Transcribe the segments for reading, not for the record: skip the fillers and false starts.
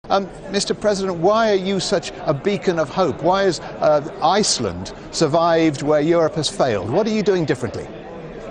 Mr. President, why are you such a beacon of hope? Why has Iceland survived where Europe has failed? What are you doing differently?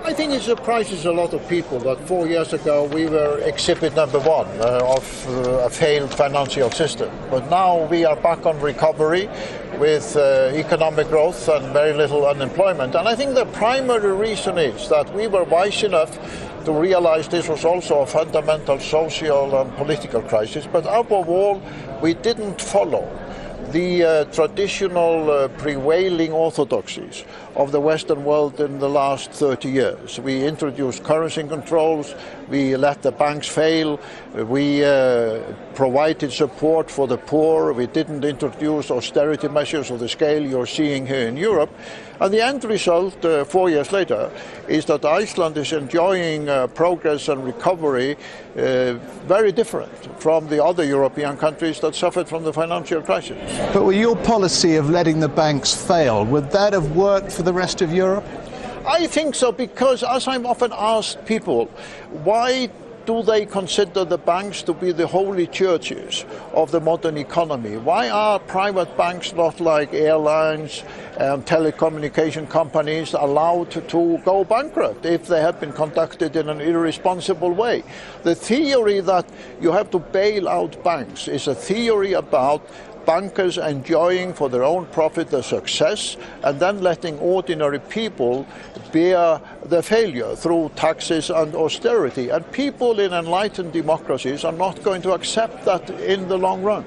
I think it surprises a lot of people that 4 years ago we were exhibit number one of a failed financial system. But now we are back on recovery with economic growth and very little unemployment. And I think the primary reason is that we were wise enough to realize this was also a fundamental social and political crisis. But above all, we didn't follow the traditional prevailing orthodoxies of the Western world in the last 30 years. We introduced currency controls, we let the banks fail, we provided support for the poor, we didn't introduce austerity measures of the scale you're seeing here in Europe. And the end result, 4 years later, is that Iceland is enjoying progress and recovery very different from the other European countries that suffered from the financial crisis. But with your policy of letting the banks fail, would that have worked for the rest of Europe? I think so, because as I'm often asked people, why do they consider the banks to be the holy churches of the modern economy? Why are private banks, not like airlines and telecommunication companies, allowed to go bankrupt if they have been conducted in an irresponsible way? The theory that you have to bail out banks is a theory about bankers enjoying for their own profit the success and then letting ordinary people bear the failure through taxes and austerity. And people in enlightened democracies are not going to accept that in the long run.